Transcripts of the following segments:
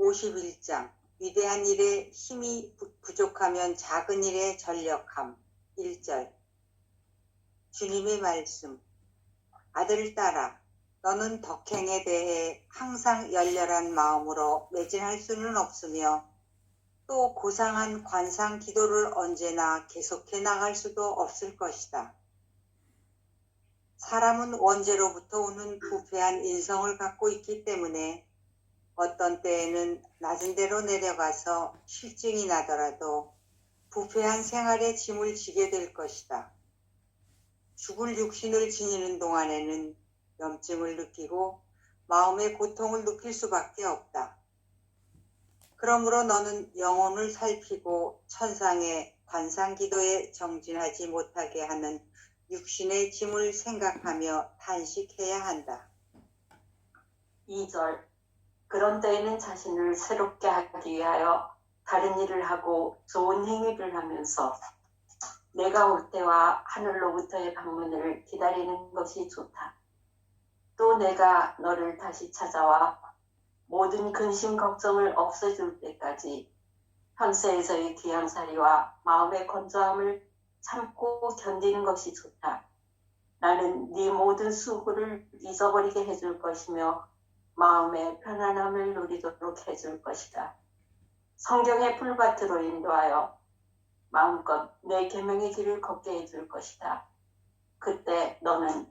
51장 위대한 일에 힘이 부족하면 작은 일에 전력함. 1절 주님의 말씀. 아들 딸아, 너는 덕행에 대해 항상 열렬한 마음으로 매진할 수는 없으며 또 고상한 관상 기도를 언제나 계속해 나갈 수도 없을 것이다. 사람은 원죄로부터 오는 부패한 인성을 갖고 있기 때문에 어떤 때에는 낮은 데로 내려가서 실증이 나더라도 부패한 생활의 짐을 지게 될 것이다. 죽을 육신을 지니는 동안에는 염증을 느끼고 마음의 고통을 느낄 수밖에 없다. 그러므로 너는 영혼을 살피고 천상의 관상기도에 정진하지 못하게 하는 육신의 짐을 생각하며 탄식해야 한다. 2절 그런 때에는 자신을 새롭게 하기 위하여 다른 일을 하고 좋은 행위를 하면서 내가 올 때와 하늘로부터의 방문을 기다리는 것이 좋다. 또 내가 너를 다시 찾아와 모든 근심 걱정을 없애줄 때까지 현세에서의 귀양살이와 마음의 건조함을 참고 견디는 것이 좋다. 나는 네 모든 수고를 잊어버리게 해줄 것이며 마음의 편안함을 누리도록 해줄 것이다. 성경의 풀밭으로 인도하여 마음껏 내 계명의 길을 걷게 해줄 것이다. 그때 너는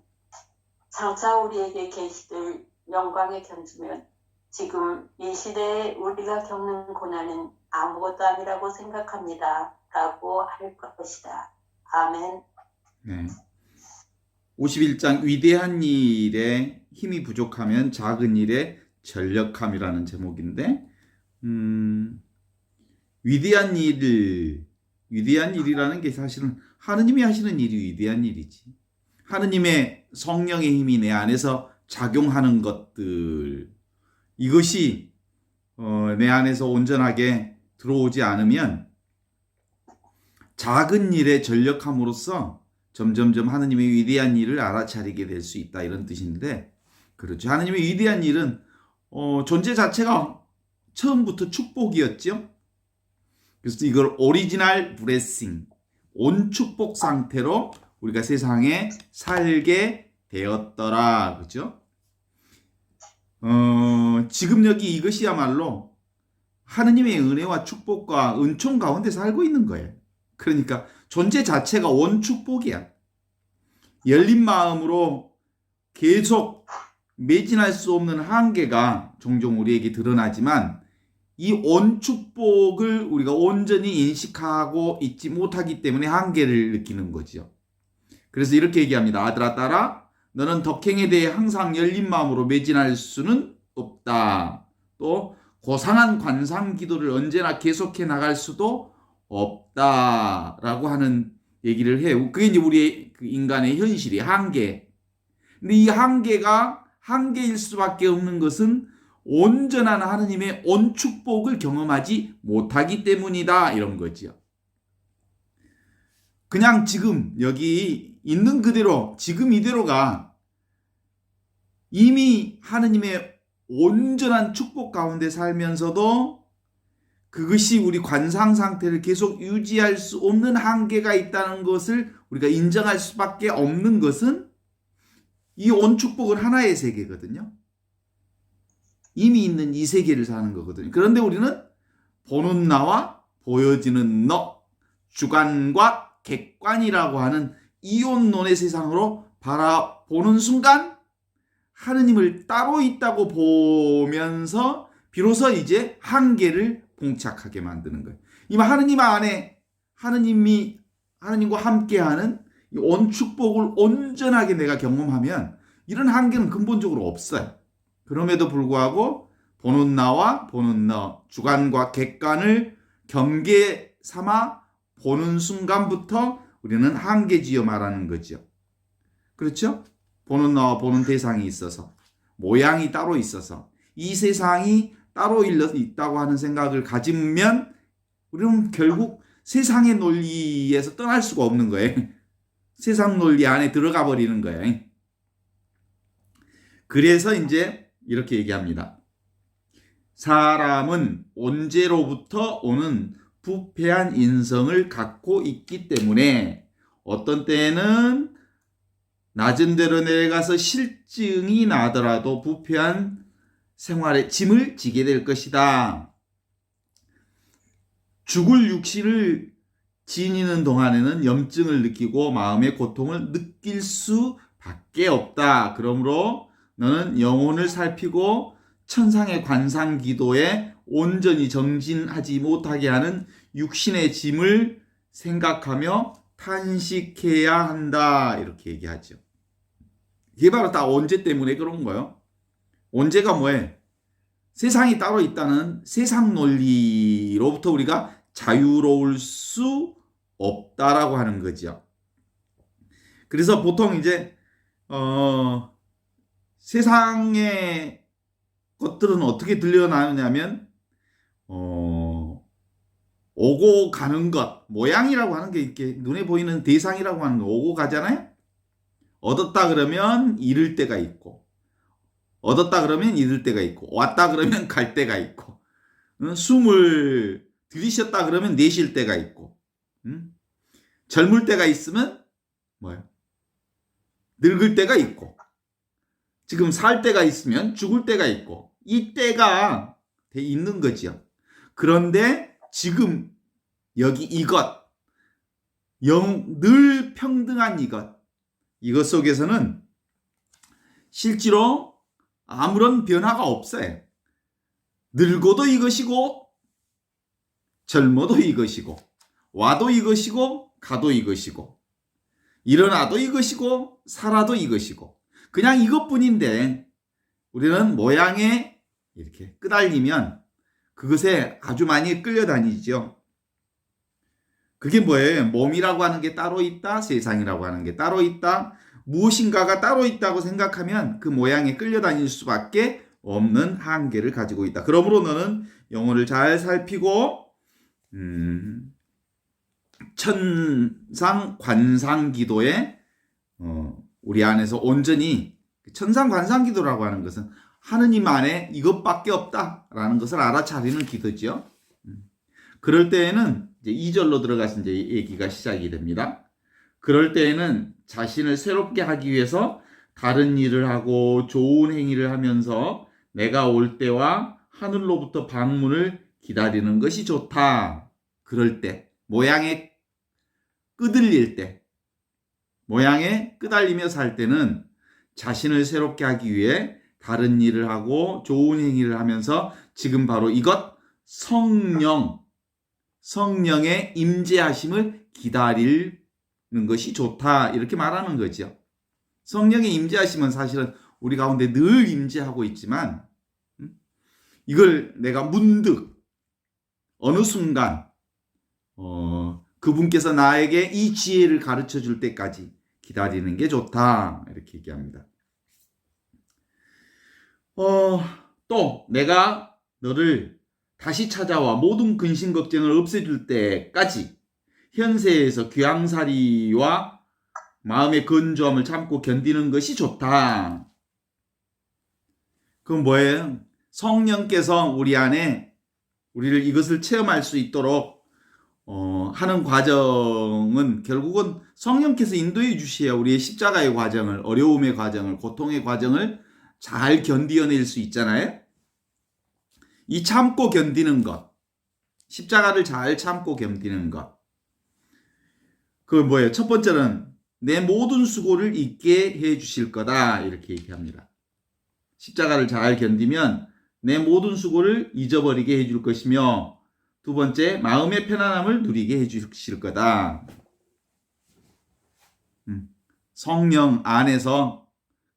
장차 우리에게 계시될 영광에 견주면 지금 이 시대에 우리가 겪는 고난은 아무것도 아니라고 생각합니다. 라고 할 것이다. 아멘. 네. 51장 위대한 일에 힘이 부족하면 작은 일에 전력함이라는 제목인데 위대한 일이라는 게 사실은 하느님이 하시는 일이 위대한 일이지. 하느님의 성령의 힘이 내 안에서 작용하는 것들, 이것이 내 안에서 온전하게 들어오지 않으면 작은 일에 전력함으로써 점점점 하느님의 위대한 일을 알아차리게 될 수 있다, 이런 뜻인데, 그렇죠. 하느님의 위대한 일은 존재 자체가 처음부터 축복이었죠. 그래서 이걸 오리지널 블레싱, 온 축복 상태로 우리가 세상에 살게 되었더라. 그죠? 지금 여기 이것이야말로 하느님의 은혜와 축복과 은총 가운데 살고 있는 거예요. 그러니까 존재 자체가 온 축복이야. 열린 마음으로 계속 매진할 수 없는 한계가 종종 우리에게 드러나지만 이 온 축복을 우리가 온전히 인식하고 있지 못하기 때문에 한계를 느끼는 거죠. 그래서 이렇게 얘기합니다. 아들아 딸아, 너는 덕행에 대해 항상 열린 마음으로 매진할 수는 없다. 또 고상한 관상 기도를 언제나 계속해 나갈 수도 없다라고 하는 얘기를 해요. 그게 이제 우리의 인간의 현실이 한계. 근데 이 한계가 한계일 수밖에 없는 것은 온전한 하느님의 온 축복을 경험하지 못하기 때문이다, 이런 거죠. 그냥 지금 여기 있는 그대로 지금 이대로가 이미 하느님의 온전한 축복 가운데 살면서도 그것이 우리 관상 상태를 계속 유지할 수 없는 한계가 있다는 것을 우리가 인정할 수밖에 없는 것은 이 온 축복은 하나의 세계거든요. 이미 있는 이 세계를 사는 거거든요. 그런데 우리는 보는 나와 보여지는 너, 주관과 객관이라고 하는 이혼론의 세상으로 바라보는 순간 하느님을 따로 있다고 보면서 비로소 이제 한계를 봉착하게 만드는 거예요. 이 하느님 안에 하느님과 함께하는 이 온 축복을 온전하게 내가 경험하면 이런 한계는 근본적으로 없어요. 그럼에도 불구하고 보는 나와 보는 너, 주관과 객관을 경계 삼아 보는 순간부터 우리는 한계지어 말하는 거죠. 그렇죠? 보는 나와 보는 대상이 있어서, 모양이 따로 있어서 이 세상이 따로 있다고 하는 생각을 가지면 우리는 결국 세상의 논리에서 떠날 수가 없는 거예요. 세상 논리 안에 들어가 버리는 거예요. 그래서 이제 이렇게 얘기합니다. 사람은 온죄로부터 오는 부패한 인성을 갖고 있기 때문에 어떤 때에는 낮은 데로 내려가서 실증이 나더라도 부패한 생활의 짐을 지게 될 것이다. 죽을 육신을 지니는 동안에는 염증을 느끼고 마음의 고통을 느낄 수밖에 없다. 그러므로 너는 영혼을 살피고 천상의 관상 기도에 온전히 정진하지 못하게 하는 육신의 짐을 생각하며 탄식해야 한다. 이렇게 얘기하죠. 이게 바로 다 온죄 때문에 그런 거예요. 온죄가 뭐예요? 세상이 따로 있다는 세상 논리로부터 우리가 자유로울 수 없다라고 하는 거죠. 그래서 보통 이제 세상의 것들은 어떻게 들려나오냐면 오고 가는 것, 모양이라고 하는 게 이렇게 눈에 보이는 대상이라고 하는 거 오고 가잖아요. 얻었다 그러면 잃을 때가 있고, 얻었다 그러면 잃을 때가 있고, 왔다 그러면 갈 때가 있고, 숨을 들이셨다 그러면 내쉴 때가 있고, 젊을 때가 있으면 뭐예요? 늙을 때가 있고, 지금 살 때가 있으면 죽을 때가 있고, 이 때가 있는 거죠. 그런데 지금 여기 이것, 늘 평등한 이것 속에서는 실제로 아무런 변화가 없어요. 늙어도 이것이고, 젊어도 이것이고, 와도 이것이고, 가도 이것이고, 일어나도 이것이고, 살아도 이것이고, 그냥 이것뿐인데 우리는 모양에 이렇게 끄달리면 그것에 아주 많이 끌려다니죠. 그게 뭐예요? 몸이라고 하는 게 따로 있다, 세상이라고 하는 게 따로 있다, 무엇인가가 따로 있다고 생각하면 그 모양에 끌려다닐 수밖에 없는 한계를 가지고 있다. 그러므로 너는 영혼을 잘 살피고 천상 관상 기도에 우리 안에서 온전히 천상 관상 기도라고 하는 것은 하느님 안에 이것밖에 없다라는 것을 알아차리는 기도죠. 그럴 때에는 이제 2절로 들어가서 이제 얘기가 시작이 됩니다. 그럴 때에는 자신을 새롭게 하기 위해서 다른 일을 하고 좋은 행위를 하면서 내가 올 때와 하늘로부터 방문을 기다리는 것이 좋다. 그럴 때, 모양에 끄들릴 때, 모양에 끄달리며 살 때는 자신을 새롭게 하기 위해 다른 일을 하고 좋은 행위를 하면서 지금 바로 이것 성령의 임재하심을 기다리는 것이 좋다. 이렇게 말하는 거죠. 성령의 임재하심은 사실은 우리 가운데 늘 임재하고 있지만 이걸 내가 문득 어느 순간 그분께서 나에게 이 지혜를 가르쳐 줄 때까지 기다리는 게 좋다. 이렇게 얘기합니다. 또 내가 너를 다시 찾아와 모든 근심 걱정을 없애줄 때까지 현세에서 귀양살이와 마음의 건조함을 참고 견디는 것이 좋다. 그건 뭐예요? 성령께서 우리 안에 우리를 이것을 체험할 수 있도록 하는 과정은 결국은 성령께서 인도해 주셔야 우리의 십자가의 과정을, 어려움의 과정을, 고통의 과정을 잘 견디어낼 수 있잖아요. 이 참고 견디는 것, 십자가를 잘 참고 견디는 것, 그건 뭐예요? 첫 번째는 내 모든 수고를 잊게 해 주실 거다. 이렇게 얘기합니다. 십자가를 잘 견디면 내 모든 수고를 잊어버리게 해줄 것이며, 두 번째, 마음의 편안함을 누리게 해주실 거다. 성령 안에서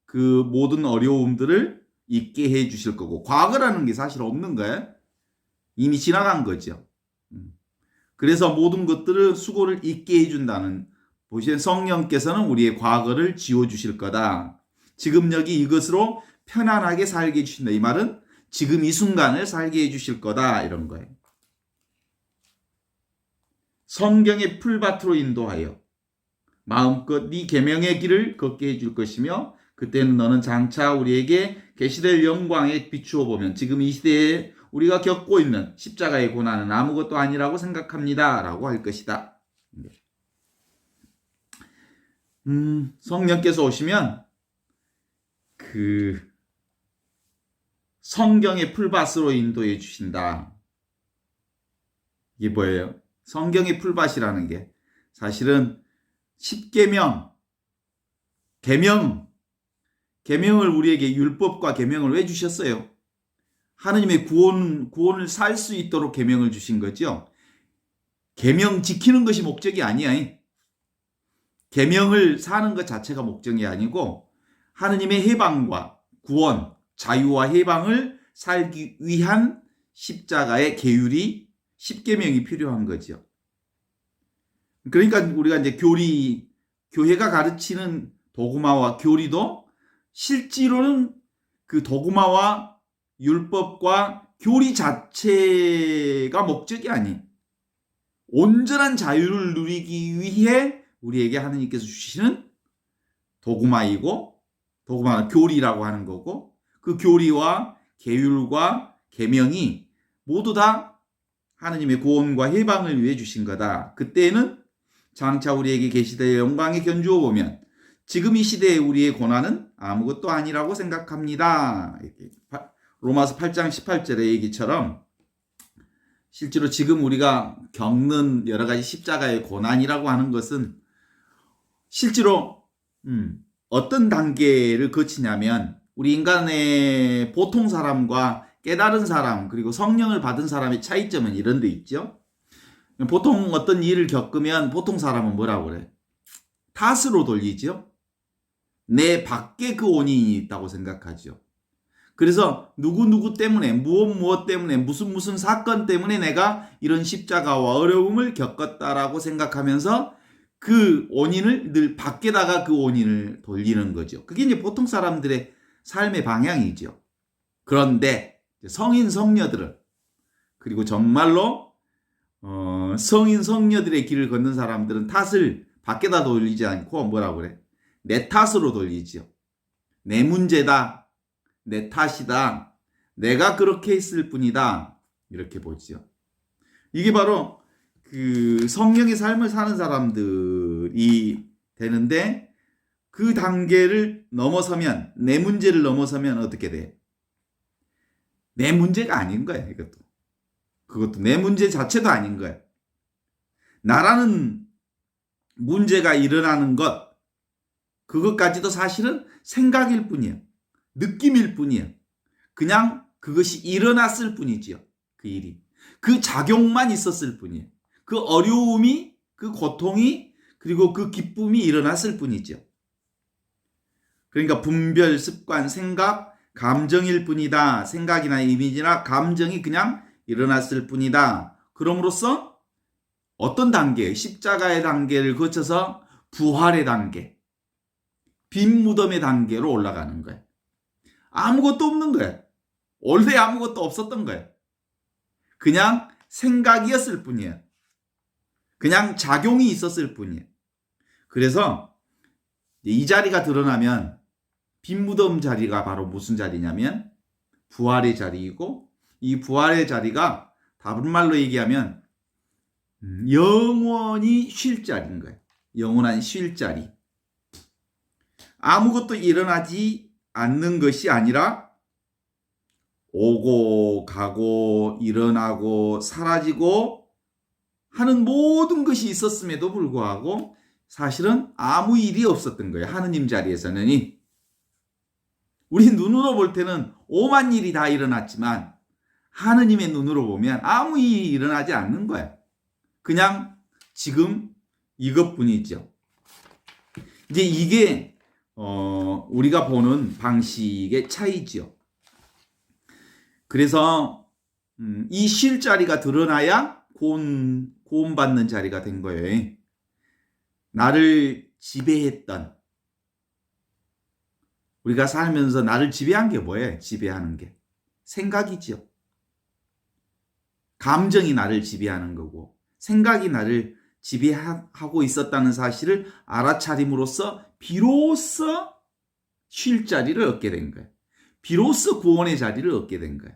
그 모든 어려움들을 잊게 해주실 거고, 과거라는 게 사실 없는 거예요. 이미 지나간 거죠. 그래서 모든 것들을 수고를 잊게 해준다는, 보시면 성령께서는 우리의 과거를 지워주실 거다. 지금 여기 이것으로 편안하게 살게 해주신다. 이 말은 지금 이 순간을 살게 해주실 거다. 이런 거예요. 성경의 풀밭으로 인도하여 마음껏 네 계명의 길을 걷게 해줄 것이며, 그때는 너는 장차 우리에게 계시될 영광에 비추어 보면 지금 이 시대에 우리가 겪고 있는 십자가의 고난은 아무것도 아니라고 생각합니다. 라고 할 것이다. 성령께서 오시면 그 성경의 풀밭으로 인도해 주신다. 이게 뭐예요? 성경의 풀밭이라는 게 사실은 십계명, 계명을 우리에게 율법과 계명을 왜 주셨어요? 하느님의 구원을 살 수 있도록 계명을 주신 거죠. 계명 지키는 것이 목적이 아니야. 계명을 사는 것 자체가 목적이 아니고 하느님의 해방과 구원, 자유와 해방을 살기 위한 십자가의 계율이 십계명이 필요한 거죠. 그러니까 우리가 이제 교회가 가르치는 도구마와 교리도 실제로는 그 도구마와 율법과 교리 자체가 목적이 아닌 온전한 자유를 누리기 위해 우리에게 하느님께서 주시는 도구마이고, 도구마는 교리라고 하는 거고, 그 교리와 계율과 계명이 모두 다 하느님의 구원과 해방을 위해 주신 거다. 그때에는 장차 우리에게 계시되어 영광에 견주어 보면 지금 이 시대의 우리의 고난은 아무것도 아니라고 생각합니다. 로마서 8장 18절의 얘기처럼 실제로 지금 우리가 겪는 여러 가지 십자가의 고난이라고 하는 것은 실제로 어떤 단계를 거치냐면 우리 인간의 보통 사람과 깨달은 사람 그리고 성령을 받은 사람의 차이점은 이런 데 있죠. 보통 어떤 일을 겪으면 보통 사람은 뭐라고 그래? 탓으로 돌리죠. 내 밖에 그 원인이 있다고 생각하죠. 그래서 누구 때문에 무엇 때문에 무슨 사건 때문에 내가 이런 십자가와 어려움을 겪었다라고 생각하면서 그 원인을 늘 밖에다가 그 원인을 돌리는 거죠. 그게 이제 보통 사람들의 삶의 방향이죠. 그런데 성인 성녀들은 그리고 정말로 성인 성녀들의 길을 걷는 사람들은 탓을 밖에다 돌리지 않고 뭐라고 그래? 내 탓으로 돌리죠. 내 문제다. 내 탓이다. 내가 그렇게 했을 뿐이다. 이렇게 보죠. 이게 바로 그 성령의 삶을 사는 사람들이 되는데 그 단계를 넘어서면 내 문제를 넘어서면 어떻게 돼? 내 문제가 아닌 거야. 그것도 내 문제 자체도 아닌 거야. 나라는 문제가 일어나는 것 그것까지도 사실은 생각일 뿐이야. 느낌일 뿐이야. 그냥 그것이 일어났을 뿐이지요. 그 일이. 그 작용만 있었을 뿐이야. 그 어려움이, 그 고통이, 그리고 그 기쁨이 일어났을 뿐이죠. 그러니까 분별, 습관, 생각, 감정일 뿐이다. 생각이나 이미지나 감정이 그냥 일어났을 뿐이다. 그럼으로써 어떤 단계, 십자가의 단계를 거쳐서 부활의 단계, 빈 무덤의 단계로 올라가는 거예요. 아무것도 없는 거예요. 원래 아무것도 없었던 거예요. 그냥 생각이었을 뿐이에요. 그냥 작용이 있었을 뿐이에요. 그래서 이 자리가 드러나면 빈 무덤 자리가 바로 무슨 자리냐면 부활의 자리이고 이 부활의 자리가 다른 말로 얘기하면 영원히 쉴 자리인 거예요. 영원한 쉴 자리. 아무것도 일어나지 않는 것이 아니라 오고 가고 일어나고 사라지고 하는 모든 것이 있었음에도 불구하고 사실은 아무 일이 없었던 거예요. 하느님 자리에서는. 우리 눈으로 볼 때는 오만 일이 다 일어났지만 하느님의 눈으로 보면 아무 일이 일어나지 않는 거예요. 그냥 지금 이것뿐이죠. 이제 이게 우리가 보는 방식의 차이죠. 그래서 이 쉴 자리가 드러나야 구원받는 자리가 된 거예요. 나를 지배했던 우리가 살면서 나를 지배한 게 뭐예요? 지배하는 게 생각이죠. 감정이 나를 지배하는 거고 생각이 나를 지배하고 있었다는 사실을 알아차림으로써 비로소 쉴 자리를 얻게 된 거예요. 비로소 구원의 자리를 얻게 된 거예요.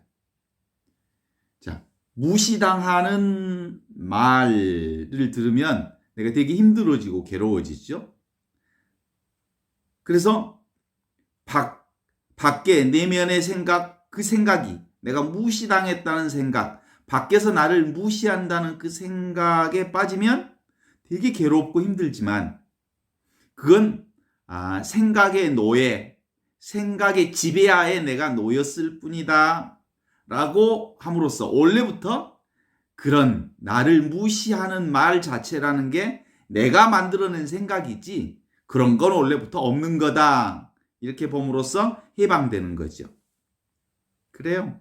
무시당하는 말을 들으면 내가 되게 힘들어지고 괴로워지죠. 그래서 밖에 내면의 생각, 그 생각이 내가 무시당했다는 생각, 밖에서 나를 무시한다는 그 생각에 빠지면 되게 괴롭고 힘들지만 그건 생각의 노예, 생각의 지배하에 내가 놓였을 뿐이다 라고 함으로써 원래부터 그런 나를 무시하는 말 자체라는 게 내가 만들어낸 생각이지 그런 건 원래부터 없는 거다 이렇게 봄으로써 해방되는 거죠. 그래요.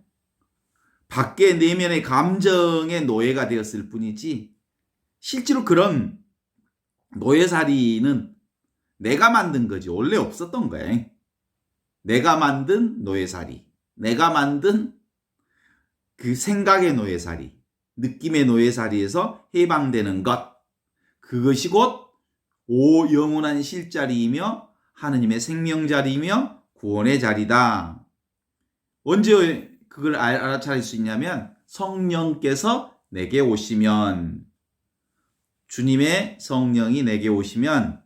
밖에 내면의 감정의 노예가 되었을 뿐이지 실제로 그런 노예살이는 내가 만든 거지 원래 없었던 거예요. 내가 만든 노예살이, 내가 만든 그 생각의 노예살이, 느낌의 노예살이에서 해방되는 것, 그것이 곧 영원한 실자리이며 하느님의 생명자리이며 구원의 자리다. 언제 그걸 알아차릴 수 있냐면 성령께서 내게 오시면, 주님의 성령이 내게 오시면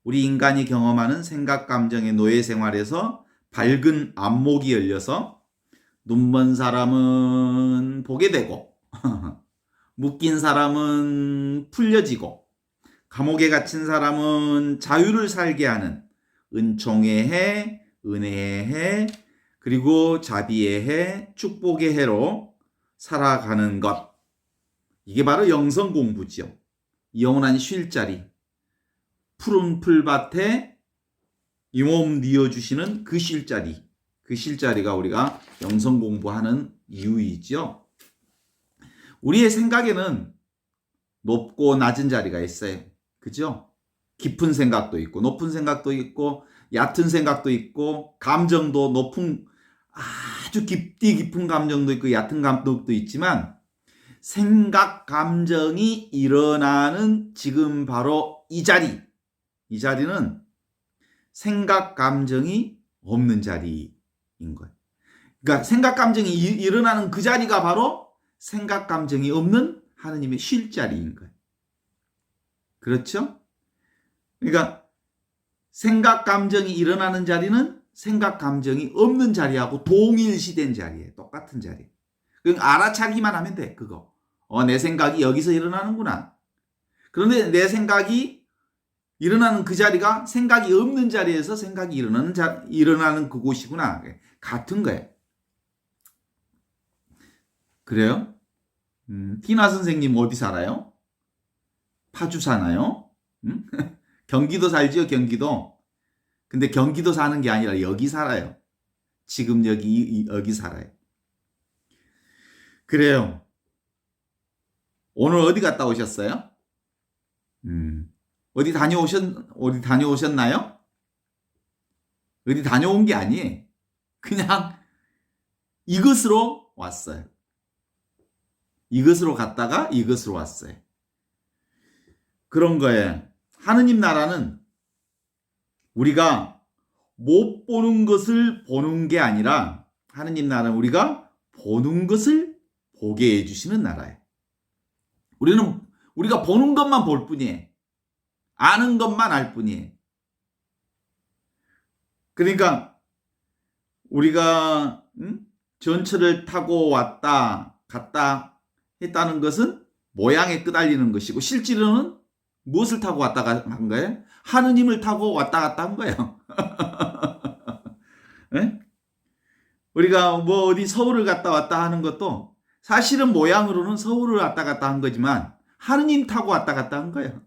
우리 인간이 경험하는 생각 감정의 노예 생활에서 밝은 안목이 열려서 눈먼 사람은 보게 되고 묶인 사람은 풀려지고 감옥에 갇힌 사람은 자유를 살게 하는 은총의 해, 은혜의 해, 그리고 자비의 해, 축복의 해로 살아가는 것. 이게 바로 영성 공부죠. 영원한 쉴자리, 푸른 풀밭에 이 몸 뉘어주시는 그 쉴자리, 그 쉴자리가 우리가 영성 공부하는 이유이죠. 우리의 생각에는 높고 낮은 자리가 있어요. 그죠? 깊은 생각도 있고 높은 생각도 있고 얕은 생각도 있고 감정도 높은 아주 깊은 감정도 있고 얕은 감정도 있지만 생각 감정이 일어나는 지금 바로 이 자리는 생각 감정이 없는 자리인 거예요. 그러니까 생각 감정이 일어나는 그 자리가 바로 생각 감정이 없는 하느님의 쉴 자리인 거예요. 그렇죠? 그러니까 생각 감정이 일어나는 자리는 생각 감정이 없는 자리하고 동일시된 자리예요. 똑같은 자리예요. 그냥 알아차기만 하면 돼. 그거. 내 생각이 여기서 일어나는구나. 그런데 내 생각이 일어나는 그 자리가 생각이 없는 자리에서 생각이 일어나는 그곳이구나. 같은 거예요. 그래요? 티나 선생님 어디 살아요? 파주 사나요? 경기도 살지요, 경기도. 근데 경기도 사는 게 아니라 여기 살아요. 지금 여기 살아요. 그래요. 오늘 어디 갔다 오셨어요? 어디 다녀오셨나요? 어디 다녀온 게 아니에요. 그냥 이것으로 왔어요. 이것으로 갔다가 이것으로 왔어요. 그런 거예요. 하느님 나라는 우리가 못 보는 것을 보는 게 아니라 하느님 나라는 우리가 보는 것을 보게 해주시는 나라예요. 우리가 보는 것만 볼 뿐이에요. 아는 것만 알 뿐이에요. 그러니까 우리가 전철을 타고 왔다 갔다 했다는 것은 모양에 끄달리는 것이고 실제로는 무엇을 타고 왔다 간 거예요? 하느님을 타고 왔다 갔다 한 거예요. 네? 우리가 어디 서울을 갔다 왔다 하는 것도 사실은 모양으로는 서울을 왔다 갔다 한 거지만 하느님 타고 왔다 갔다 한 거예요.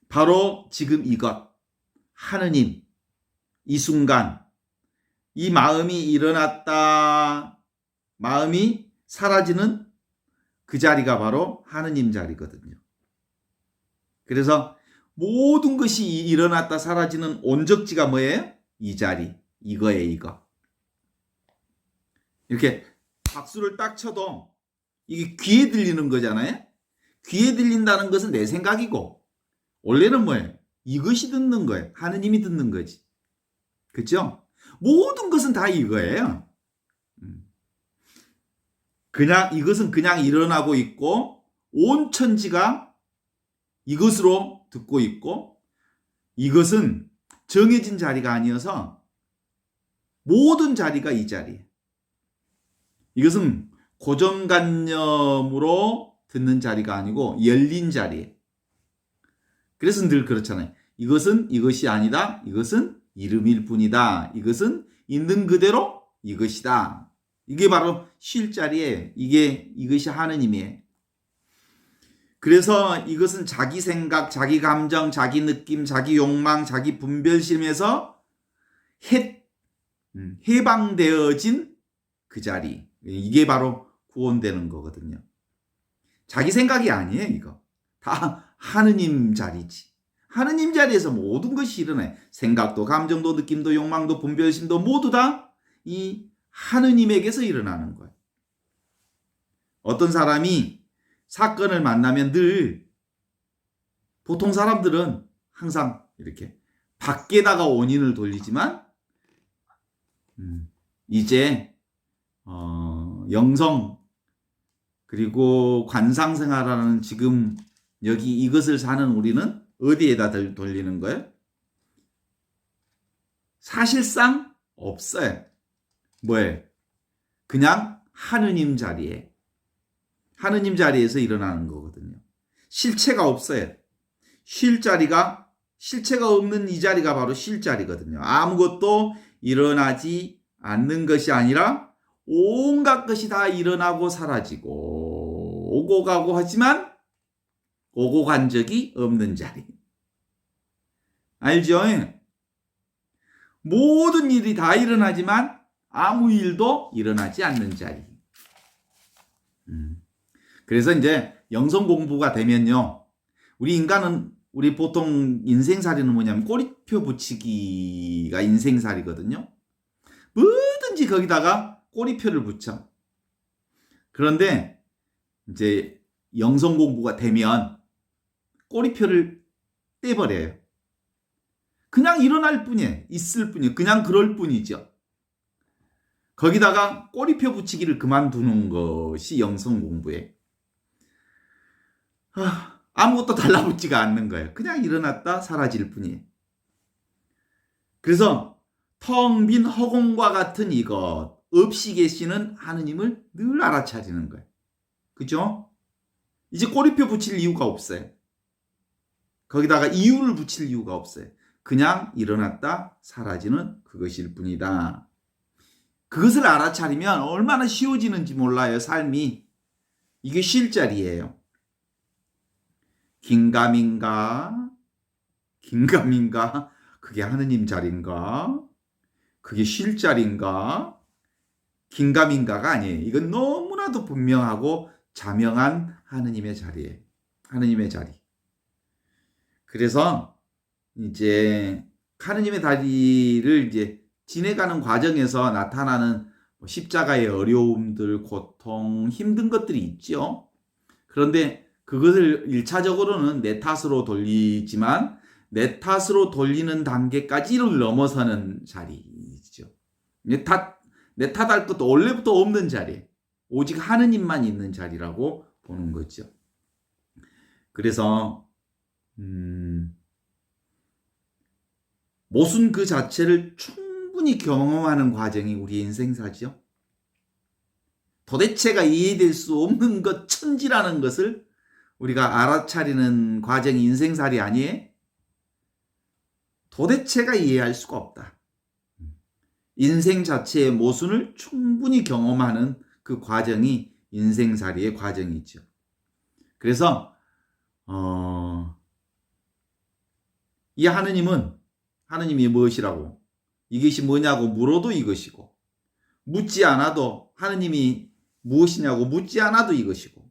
바로 지금 이것, 하느님, 이 순간, 이 마음이 일어났다, 마음이 사라지는 그 자리가 바로 하느님 자리거든요. 그래서 모든 것이 일어났다 사라지는 온적지가 뭐예요? 이 자리, 이거예요, 이거. 이렇게 박수를 딱 쳐도 이게 귀에 들리는 거잖아요. 귀에 들린다는 것은 내 생각이고 원래는 뭐예요? 이것이 듣는 거예요. 하느님이 듣는 거지. 그렇죠? 모든 것은 다 이거예요. 이것은 그냥 일어나고 있고 온 천지가 이것으로 듣고 있고 이것은 정해진 자리가 아니어서 모든 자리가 이 자리에. 이것은 고정관념으로 듣는 자리가 아니고 열린 자리에. 그래서 늘 그렇잖아요. 이것은 이것이 아니다. 이것은 이름일 뿐이다. 이것은 있는 그대로 이것이다. 이게 바로 쉴 자리에 이것이 하느님이에요. 그래서 이것은 자기 생각, 자기 감정, 자기 느낌, 자기 욕망, 자기 분별심에서 해방되어진 그 자리. 이게 바로 구원되는 거거든요. 자기 생각이 아니에요, 이거. 다 하느님 자리지. 하느님 자리에서 모든 것이 일어나요. 생각도, 감정도, 느낌도, 욕망도, 분별심도 모두 다 이 하느님에게서 일어나는 거예요. 어떤 사람이 사건을 만나면 늘 보통 사람들은 항상 이렇게 밖에다가 원인을 돌리지만 이제 영성 그리고 관상생활하는 지금 여기 이것을 사는 우리는 어디에다 돌리는 거예요? 사실상 없어요. 뭐예요? 그냥 하느님 자리에. 하느님 자리에서 일어나는 거거든요. 실체가 없어요. 실체가 없는 이 자리가 바로 쉴 자리거든요. 아무것도 일어나지 않는 것이 아니라 온갖 것이 다 일어나고 사라지고 오고 가고 하지만 오고 간 적이 없는 자리. 알죠? 모든 일이 다 일어나지만 아무 일도 일어나지 않는 자리. 그래서 이제 영성 공부가 되면요. 우리 인간은 우리 보통 인생살이는 뭐냐면 꼬리표 붙이기가 인생살이거든요. 뭐든지 거기다가 꼬리표를 붙여. 그런데 이제 영성 공부가 되면 꼬리표를 떼버려요. 그냥 일어날 뿐이에요. 있을 뿐이에요. 그냥 그럴 뿐이죠. 거기다가 꼬리표 붙이기를 그만두는 것이 영성 공부예요. 아무것도 달라붙지가 않는 거예요. 그냥 일어났다 사라질 뿐이에요. 그래서 텅 빈 허공과 같은 이것 없이 계시는 하느님을 늘 알아차리는 거예요. 그죠? 이제 꼬리표 붙일 이유가 없어요. 거기다가 이유를 붙일 이유가 없어요. 그냥 일어났다 사라지는 그것일 뿐이다. 그것을 알아차리면 얼마나 쉬워지는지 몰라요. 삶이. 이게 쉴 자리예요. 긴가민가? 그게 하느님 자리인가? 그게 쉴 자리인가? 긴가민가가 아니에요. 이건 너무나도 분명하고 자명한 하느님의 자리예요. 하느님의 자리. 그래서 이제 하느님의 자리를 이제 지내가는 과정에서 나타나는 십자가의 어려움들, 고통, 힘든 것들이 있죠. 그런데 그것을 1차적으로는 내 탓으로 돌리지만 내 탓으로 돌리는 단계까지를 넘어서는 자리이죠. 내 탓할 것도 원래부터 없는 자리, 오직 하느님만 있는 자리라고 보는 거죠. 그래서 모순 그 자체를 충분히 경험하는 과정이 우리 인생사죠. 도대체가 이해될 수 없는 것, 천지라는 것을 우리가 알아차리는 과정이 인생살이 아니에요? 도대체가 이해할 수가 없다. 인생 자체의 모순을 충분히 경험하는 그 과정이 인생살이의 과정이죠. 그래서 이 하느님이 무엇이라고, 이것이 뭐냐고 물어도 이것이고, 묻지 않아도 하느님이 무엇이냐고 묻지 않아도 이것이고,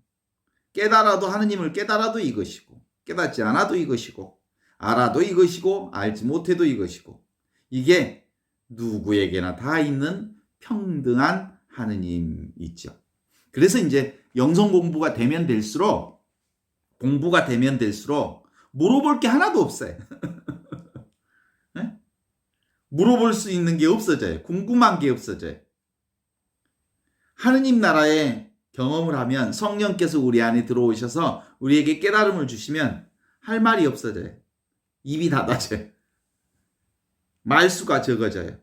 깨달아도 하느님을 깨달아도 이것이고, 깨닫지 않아도 이것이고, 알아도 이것이고, 알지 못해도 이것이고, 이게 누구에게나 다 있는 평등한 하느님이죠. 그래서 이제 영성 공부가 되면 될수록 물어볼 게 하나도 없어요. 네? 물어볼 수 있는 게 없어져요. 궁금한 게 없어져요. 하느님 나라에 경험을 하면 성령께서 우리 안에 들어오셔서 우리에게 깨달음을 주시면 할 말이 없어져요. 입이 닫아져요. 말수가 적어져요.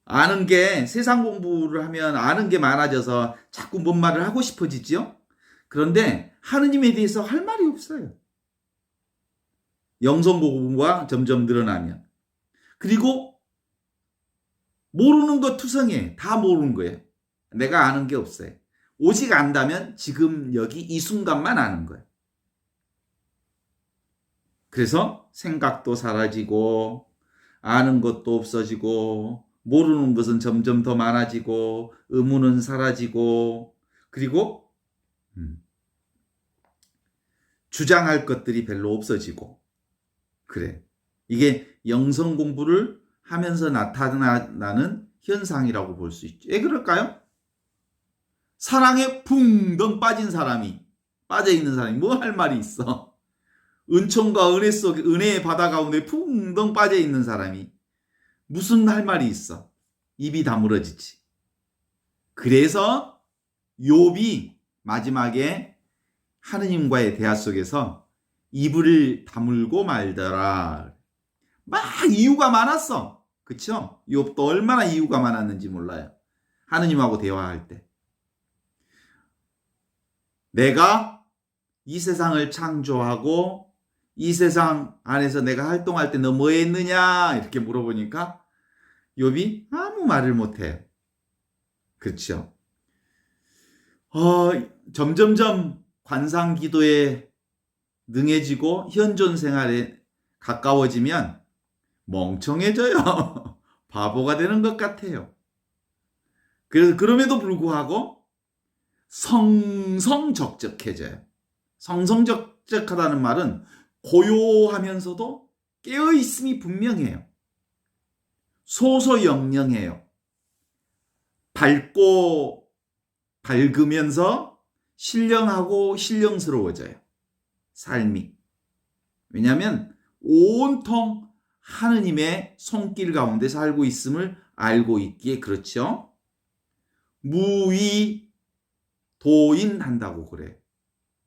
아는 게 세상 공부를 하면 아는 게 많아져서 자꾸 뭔 말을 하고 싶어지죠. 그런데 하느님에 대해서 할 말이 없어요. 영성 공부가 점점 늘어나면. 그리고 모르는 거 투성해. 다 모르는 거예요. 내가 아는 게 없어요. 오직 안다면 지금 여기 이 순간만 아는 거예요. 그래서 생각도 사라지고 아는 것도 없어지고 모르는 것은 점점 더 많아지고 의문은 사라지고 그리고 주장할 것들이 별로 없어지고 그래. 이게 영성 공부를 하면서 나타나는 현상이라고 볼 수 있죠. 왜 그럴까요? 사랑에 붕덩 빠진 사람이 빠져있는 사람이 뭐 할 말이 있어. 은총과 은혜 속에 은혜의 바다 가운데 붕덩 빠져있는 사람이 무슨 할 말이 있어. 입이 다물어지지. 그래서 욥이 마지막에 하느님과의 대화 속에서 입을 다물고 말더라. 막 이유가 많았어. 그쵸? 욥도 얼마나 이유가 많았는지 몰라요. 하느님하고 대화할 때. 내가 이 세상을 창조하고 이 세상 안에서 내가 활동할 때 너 뭐 했느냐 이렇게 물어보니까 욥이 아무 말을 못해요. 그렇죠? 점점점 관상 기도에 능해지고 현존 생활에 가까워지면 멍청해져요. 바보가 되는 것 같아요. 그래서 그럼에도 불구하고 성성적적해져요. 성성적적하다는 말은 고요하면서도 깨어있음이 분명해요. 소소영령해요. 밝고 밝으면서 신령하고 신령스러워져요. 삶이. 왜냐하면 온통 하느님의 손길 가운데 살고 있음을 알고 있기에 그렇죠. 무위 도인한다고 그래.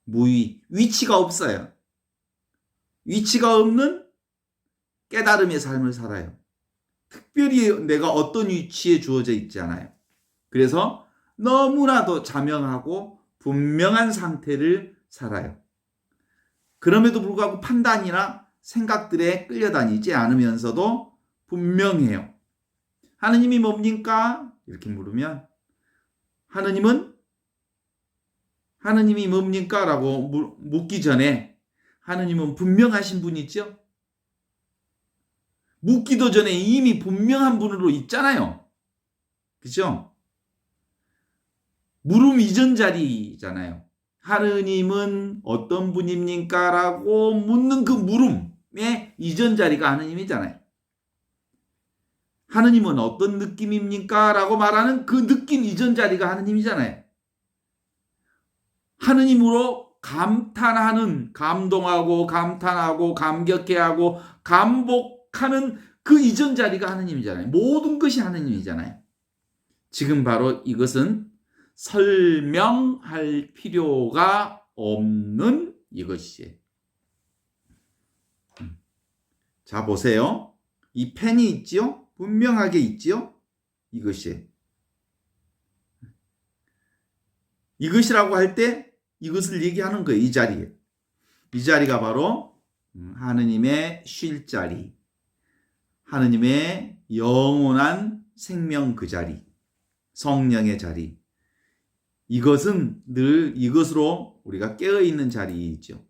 무위. 위치가 없어요. 위치가 없는 깨달음의 삶을 살아요. 특별히 내가 어떤 위치에 주어져 있지 않아요. 그래서 너무나도 자명하고 분명한 상태를 살아요. 그럼에도 불구하고 판단이나 생각들에 끌려다니지 않으면서도 분명해요. 하느님이 뭡니까? 이렇게 물으면 하느님이 뭡니까? 라고 묻기 전에 하느님은 분명하신 분이죠. 묻기도 전에 이미 분명한 분으로 있잖아요. 그죠? 물음 이전 자리잖아요. 하느님은 어떤 분입니까? 라고 묻는 그 물음의 이전 자리가 하느님이잖아요. 하느님은 어떤 느낌입니까? 라고 말하는 그 느낌 이전 자리가 하느님이잖아요. 하느님으로 감탄하는, 감동하고 감탄하고 감격해하고 감복하는 그 이전 자리가 하느님이잖아요. 모든 것이 하느님이잖아요. 지금 바로 이것은 설명할 필요가 없는 이것이에요. 자, 보세요. 이 펜이 있지요? 분명하게 있지요? 이것이. 이것이라고 할 때 이것을 얘기하는 거예요. 이 자리에. 이 자리가 바로 하느님의 쉴 자리. 하느님의 영원한 생명 그 자리. 성령의 자리. 이것은 늘 이것으로 우리가 깨어있는 자리이죠.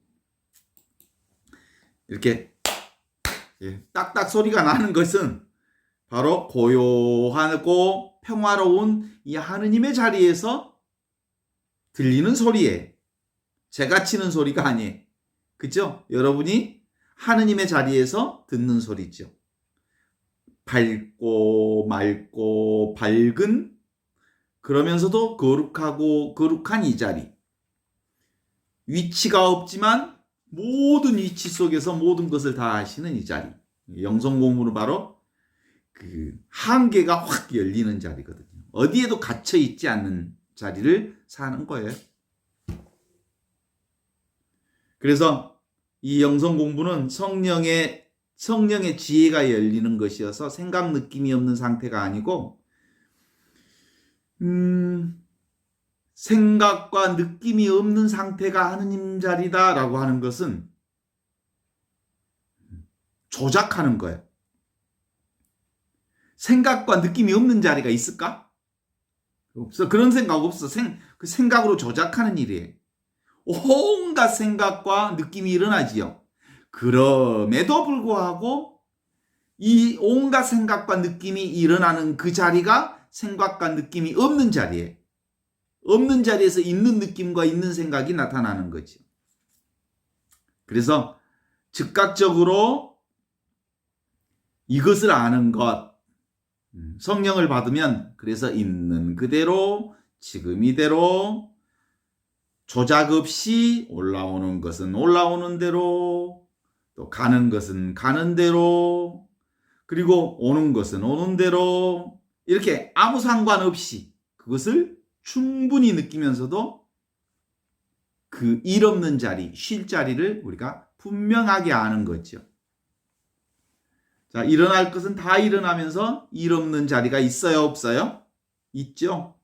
이렇게 딱딱 소리가 나는 것은 바로 고요하고 평화로운 이 하느님의 자리에서 들리는 소리예요. 제가 치는 소리가 아니에요. 그죠? 여러분이 하느님의 자리에서 듣는 소리죠. 밝고 맑고 밝은 그러면서도 거룩하고 거룩한 이 자리. 위치가 없지만 모든 위치 속에서 모든 것을 다 하시는 이 자리. 영성 공부는 바로 그 한계가 확 열리는 자리거든요. 어디에도 갇혀 있지 않는 자리를 사는 거예요. 그래서 이 영성 공부는 성령의 지혜가 열리는 것이어서 생각 느낌이 없는 상태가 아니고 생각과 느낌이 없는 상태가 하느님 자리다라고 하는 것은 조작하는 거예요. 생각과 느낌이 없는 자리가 있을까? 없어. 그런 생각 없어. 그 생각으로 조작하는 일이에요. 온갖 생각과 느낌이 일어나지요. 그럼에도 불구하고 이 온갖 생각과 느낌이 일어나는 그 자리가 생각과 느낌이 없는 자리예요. 없는 자리에서 있는 느낌과 있는 생각이 나타나는 거죠. 그래서 즉각적으로 이것을 아는 것, 성령을 받으면 그래서 있는 그대로 지금 이대로 조작 없이 올라오는 것은 올라오는 대로 또 가는 것은 가는 대로 그리고 오는 것은 오는 대로 이렇게 아무 상관없이 그것을 충분히 느끼면서도 그 일 없는 자리, 쉴 자리를 우리가 분명하게 아는 거죠. 자, 일어날 것은 다 일어나면서 일 없는 자리가 있어요, 없어요? 있죠.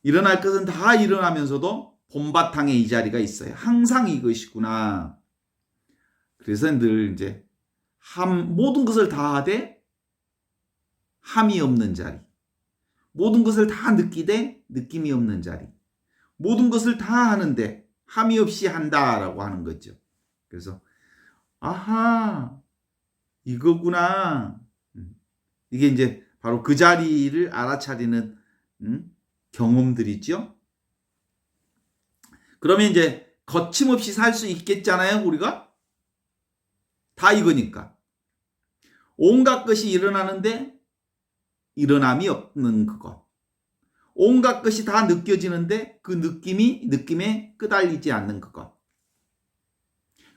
일어날 것은 다 일어나면서도 본바탕에 이 자리가 있어요. 항상 이것이구나. 그래서 늘 이제 모든 것을 다 하되 함이 없는 자리. 모든 것을 다 느끼되 느낌이 없는 자리. 모든 것을 다 하는데 함이 없이 한다라고 하는 거죠. 그래서 아하, 이거구나. 이게 이제 바로 그 자리를 알아차리는 경험들이죠. 그러면 이제 거침없이 살 수 있겠잖아요, 우리가? 다 이거니까. 온갖 것이 일어나는데 일어남이 없는 그것. 온갖 것이 다 느껴지는데 그 느낌에 끄달리지 않는 그것.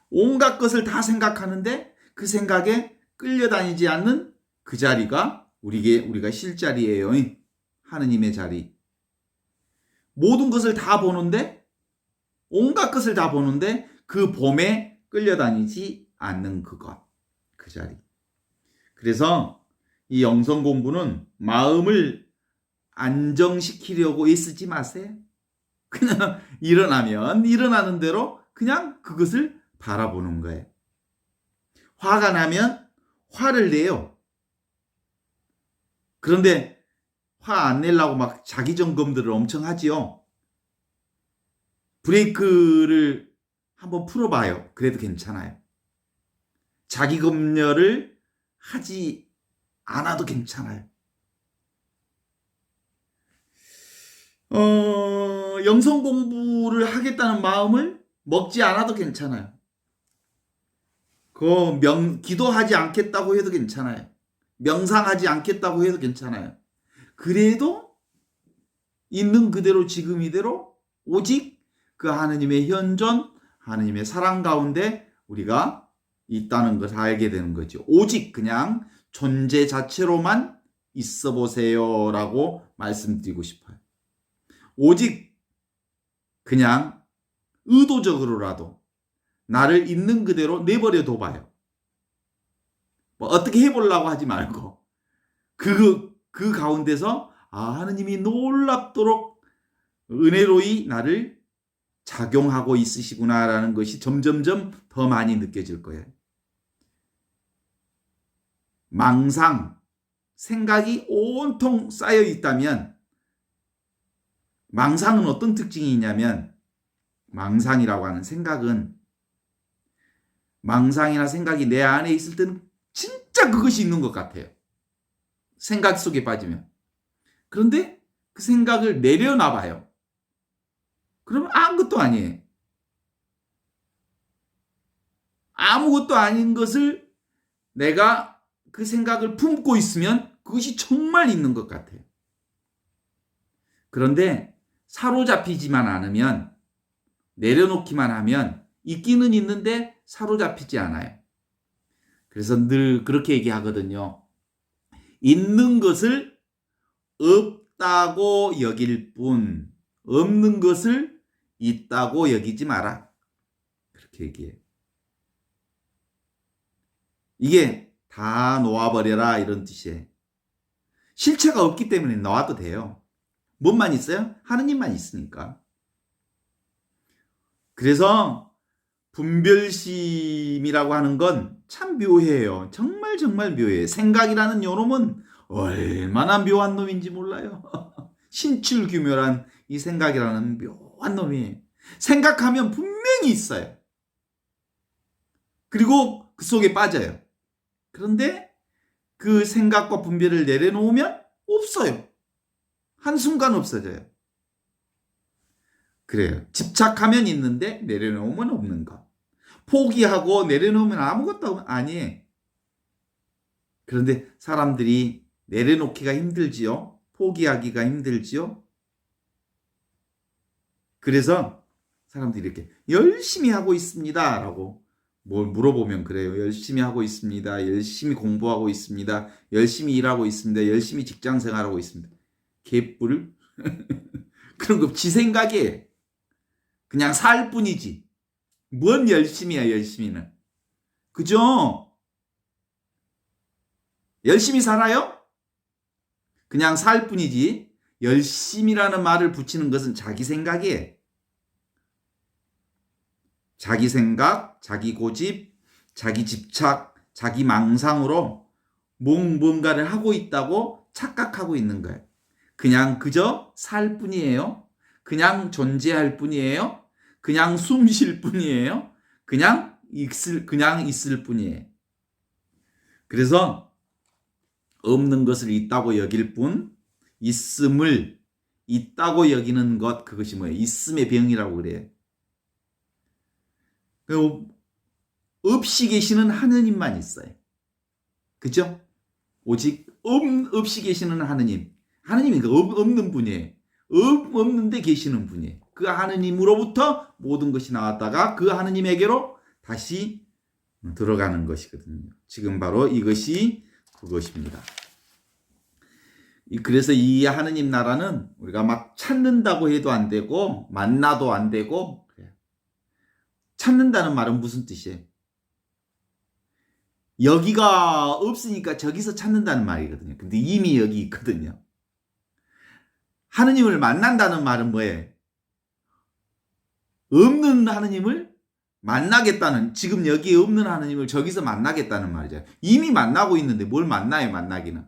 온갖 것을 다 생각하는데 그 생각에 끌려다니지 않는 그 자리가 우리가 쉴 자리예요. 하느님의 자리. 모든 것을 다 보는데 온갖 것을 다 보는데 그 봄에 끌려다니지 않는 그것. 그 자리. 그래서 이 영성 공부는 마음을 안정시키려고 애쓰지 마세요. 그냥 일어나면 일어나는 대로 그냥 그것을 바라보는 거예요. 화가 나면 화를 내요. 그런데 화 안 내려고 막 자기 점검들을 엄청 하지요. 브레이크를 한번 풀어봐요. 그래도 괜찮아요. 자기 검열을 하지 않아도 괜찮아요. 영성 공부를 하겠다는 마음을 먹지 않아도 괜찮아요. 기도하지 않겠다고 해도 괜찮아요. 명상하지 않겠다고 해도 괜찮아요. 그래도 있는 그대로 지금 이대로 오직 그 하느님의 현존, 하느님의 사랑 가운데 우리가 있다는 것을 알게 되는 거죠. 오직 그냥 존재 자체로만 있어 보세요 라고 말씀드리고 싶어요. 오직 그냥 의도적으로라도 나를 있는 그대로 내버려 둬봐요. 뭐 어떻게 해보려고 하지 말고 그 가운데서 하느님이 놀랍도록 은혜로이 나를 작용하고 있으시구나라는 것이 점점점 더 많이 느껴질 거예요. 망상, 생각이 온통 쌓여 있다면 망상은 어떤 특징이 있냐면 망상이라고 하는 생각은 망상이나 생각이 내 안에 있을 때는 진짜 그것이 있는 것 같아요. 생각 속에 빠지면. 그런데 그 생각을 내려놔봐요. 그러면 아무것도 아니에요. 아무것도 아닌 것을 내가 그 생각을 품고 있으면 그것이 정말 있는 것 같아요. 그런데 사로잡히지만 않으면 내려놓기만 하면 있기는 있는데 사로잡히지 않아요. 그래서 늘 그렇게 얘기하거든요. 있는 것을 없다고 여길 뿐 없는 것을 있다고 여기지 마라. 그렇게 얘기해요. 이게 다 놓아버려라 이런 뜻이에요. 실체가 없기 때문에 놓아도 돼요. 뭔만 있어요? 하느님만 있으니까. 그래서 분별심이라고 하는 건 참 묘해요. 정말 정말 묘해요. 생각이라는 요놈은 얼마나 묘한 놈인지 몰라요. 신출규묘란 이 생각이라는 묘한 놈이에요. 생각하면 분명히 있어요. 그리고 그 속에 빠져요. 그런데 그 생각과 분별을 내려놓으면 없어요. 한순간 없어져요. 그래요. 집착하면 있는데 내려놓으면 없는 것. 포기하고 내려놓으면 아무것도 아니에요. 그런데 사람들이 내려놓기가 힘들지요. 포기하기가 힘들지요. 그래서 사람들이 이렇게 열심히 하고 있습니다 라고 뭘 물어보면 그래요. 열심히 하고 있습니다. 열심히 공부하고 있습니다. 열심히 일하고 있습니다. 열심히 직장 생활하고 있습니다. 개뿔? 그런 거 지 생각이에요. 그냥 살 뿐이지. 뭔 열심히야, 열심히는. 그죠? 열심히 살아요? 그냥 살 뿐이지. 열심이라는 말을 붙이는 것은 자기 생각이에요. 자기 생각, 자기 고집, 자기 집착, 자기 망상으로 뭔가를 하고 있다고 착각하고 있는 거예요. 그냥 그저 살 뿐이에요. 그냥 존재할 뿐이에요. 그냥 숨 쉴 뿐이에요. 그냥 있을 뿐이에요. 그래서 없는 것을 있다고 여길 뿐, 있음을 있다고 여기는 것, 그것이 뭐예요? 있음의 병이라고 그래요. 없이 계시는 하느님만 있어요. 그죠? 오직 없이 계시는 하느님. 하느님이 없는 분이에요. 없는데 계시는 분이에요. 그 하느님으로부터 모든 것이 나왔다가 그 하느님에게로 다시 들어가는 것이거든요. 지금 바로 이것이 그것입니다. 그래서 이 하느님 나라는 우리가 막 찾는다고 해도 안 되고 만나도 안 되고 그래요. 찾는다는 말은 무슨 뜻이에요? 여기가 없으니까 저기서 찾는다는 말이거든요. 근데 이미 여기 있거든요. 하느님을 만난다는 말은 뭐예요? 없는 하느님을 만나겠다는, 지금 여기 없는 하느님을 저기서 만나겠다는 말이죠. 이미 만나고 있는데 뭘 만나요, 만나기는.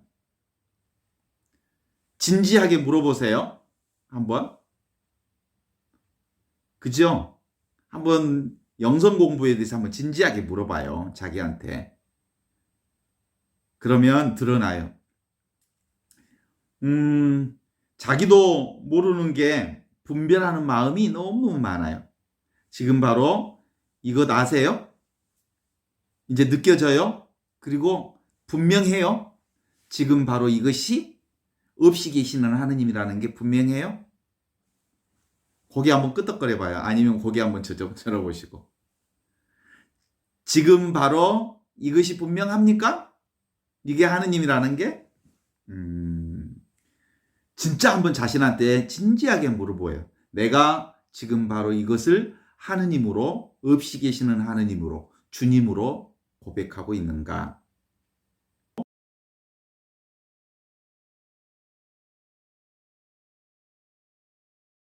진지하게 물어보세요. 한번. 그죠? 한번 영성 공부에 대해서 한번 진지하게 물어봐요. 자기한테. 그러면 드러나요. 자기도 모르는 게 분별하는 마음이 너무너무 많아요. 지금 바로 이것 아세요? 이제 느껴져요? 그리고 분명해요? 지금 바로 이것이 없이 계시는 하느님이라는 게 분명해요? 고개 한번 끄덕거려 봐요. 아니면 고개 한번 저어보시고. 지금 바로 이것이 분명합니까? 이게 하느님이라는 게? 진짜 한번 자신한테 진지하게 물어보여요. 내가 지금 바로 이것을 하느님으로, 없이 계시는 하느님으로, 주님으로 고백하고 있는가?